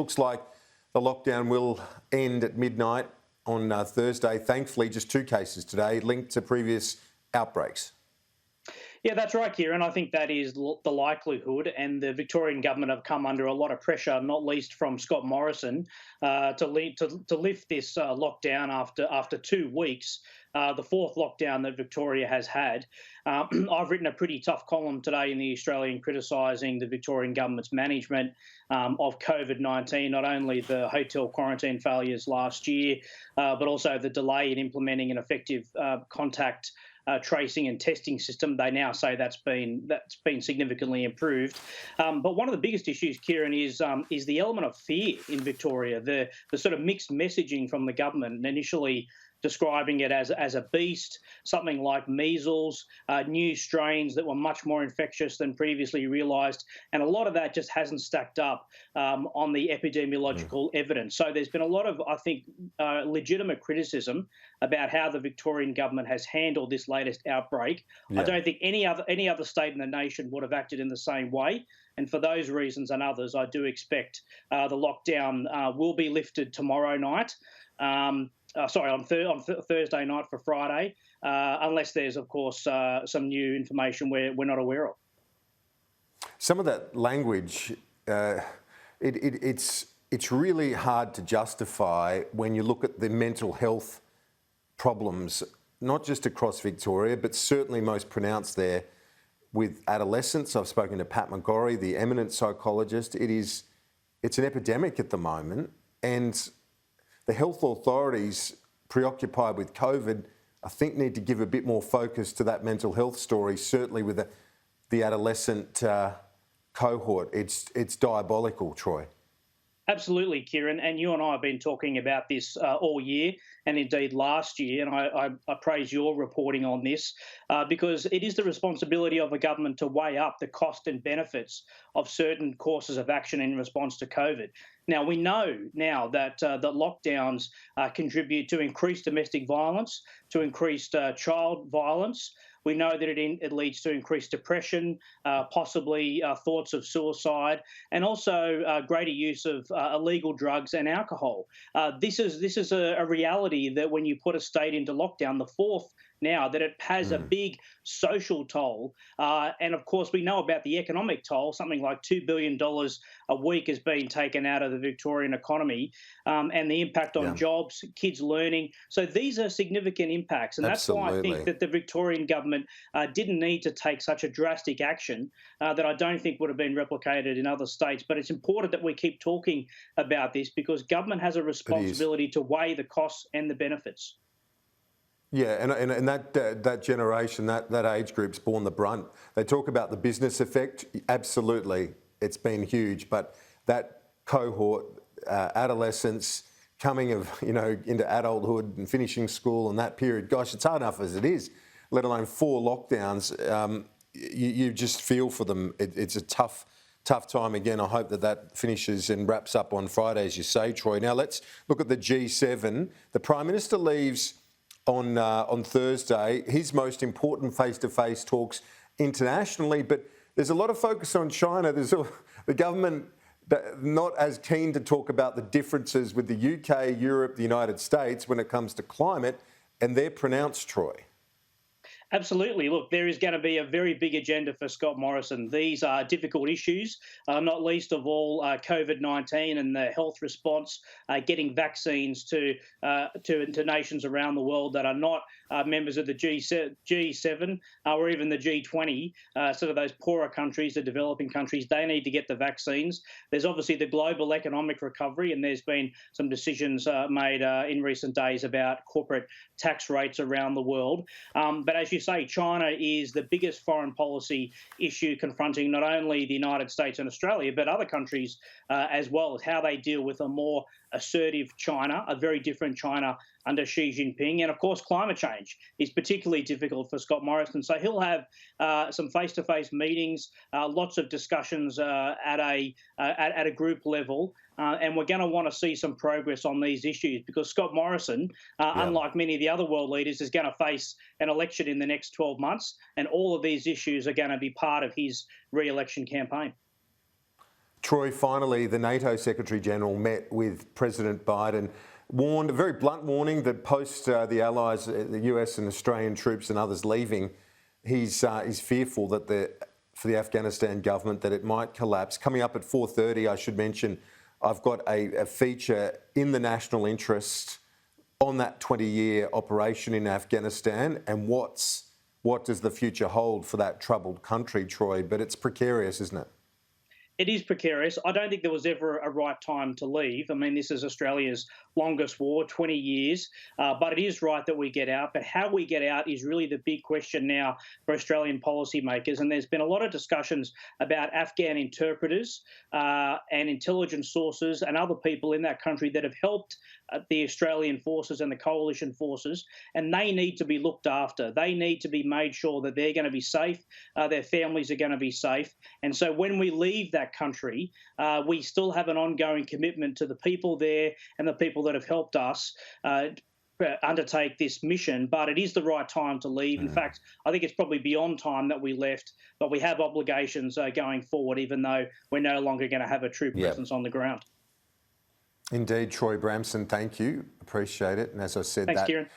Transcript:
Looks like the lockdown will end at midnight on Thursday. Thankfully, just 2 cases today linked to previous outbreaks. Yeah, that's right, Kieran. I think that is the likelihood, and the Victorian government have come under a lot of pressure, not least from Scott Morrison, to lift this lockdown after 2 weeks, the fourth lockdown that Victoria has had. I've written a pretty tough column today in the Australian criticising the Victorian government's management of COVID-19, not only the hotel quarantine failures last year, but also the delay in implementing an effective contact tracing and testing system. They now say that's been significantly improved. But one of the biggest issues, Kieran, is the element of fear in Victoria. The sort of mixed messaging from the government, initially describing it as a beast, something like measles, new strains that were much more infectious than previously realised, and a lot of that just hasn't stacked up on the epidemiological evidence. So there's been a lot of, I think, legitimate criticism about how the Victorian government has handled this latest outbreak. Yeah. I don't think any other state in the nation would have acted in the same way. And for those reasons and others, I do expect the lockdown will be lifted tomorrow night. On Thursday night for Friday, unless there's, of course, some new information we're not aware of. Some of that language, it's really hard to justify when you look at the mental health problems, not just across Victoria, but certainly most pronounced there with adolescents. I've spoken to Pat McGorry, the eminent psychologist. It's an epidemic at the moment, and the health authorities preoccupied with COVID, I think, need to give a bit more focus to that mental health story, certainly with the adolescent cohort. It's diabolical, Troy. Absolutely, Kieran, and you and I have been talking about this all year, and indeed last year, and I praise your reporting on this because it is the responsibility of a government to weigh up the cost and benefits of certain courses of action in response to COVID. Now, we know now that lockdowns contribute to increased domestic violence, to increased child violence. We know that it leads to increased depression, possibly thoughts of suicide, and also greater use of illegal drugs and alcohol. This is a reality that when you put a state into lockdown, the fourth now, that it has a big social toll. And of course, we know about the economic toll. Something like $2 billion a week has been taken out of the Victorian economy, and the impact on jobs, kids learning. So these are significant impacts. And that's why I think that the Victorian government didn't need to take such a drastic action that I don't think would have been replicated in other states. But it's important that we keep talking about this because government has a responsibility to weigh the costs and the benefits. Yeah, and that generation, that age group's borne the brunt. They talk about the business effect. Absolutely, it's been huge. But that cohort, adolescents coming into adulthood and finishing school and that period, gosh, it's hard enough as it is, let alone 4 lockdowns. You just feel for them. It's a tough time. Again, I hope that finishes and wraps up on Friday, as you say, Troy. Now let's look at the G7. The Prime Minister leaves on Thursday, his most important face-to-face talks internationally, but there's a lot of focus on China. The government not as keen to talk about the differences with the UK, Europe, the United States when it comes to climate, and they're pronounced, Troy. Absolutely. Look, there is going to be a very big agenda for Scott Morrison. These are difficult issues, not least of all COVID-19 and the health response, getting vaccines to nations around the world that are not members of the G7 or even the G20, sort of those poorer countries, the developing countries. They need to get the vaccines. There's obviously the global economic recovery, and there's been some decisions made in recent days about corporate tax rates around the world. But as you say, China is the biggest foreign policy issue confronting not only the United States and Australia, but other countries as well, as how they deal with a more assertive China, a very different China under Xi Jinping. And of course, climate change is particularly difficult for Scott Morrison. So he'll have some face-to-face meetings, lots of discussions at a group level. And we're going to want to see some progress on these issues because Scott Morrison, unlike many of the other world leaders, is going to face an election in the next 12 months. And all of these issues are going to be part of his re-election campaign. Troy, finally, the NATO Secretary-General met with President Biden, warned a very blunt warning that post the Allies, the US and Australian troops and others leaving, he's fearful that for the Afghanistan government that it might collapse. Coming up at 4:30, I should mention, I've got a feature in the national interest on that 20-year operation in Afghanistan and what does the future hold for that troubled country, Troy? But it's precarious, isn't it? It is precarious. I don't think there was ever a right time to leave. I mean, this is Australia's longest war, 20 years, but it is right that we get out. But how we get out is really the big question now for Australian policymakers. And there's been a lot of discussions about Afghan interpreters and intelligence sources and other people in that country that have helped the Australian forces and the coalition forces, and they need to be looked after. They need to be made sure that they're going to be safe, their families are going to be safe. And so when we leave that country, we still have an ongoing commitment to the people there and the people that have helped us undertake this mission, but it is the right time to leave. In fact, I think it's probably beyond time that we left, but we have obligations going forward, even though we're no longer going to have a true presence on the ground. Indeed, Troy Bramston, thank you. Appreciate it. And as I said, Thanks, Kieran.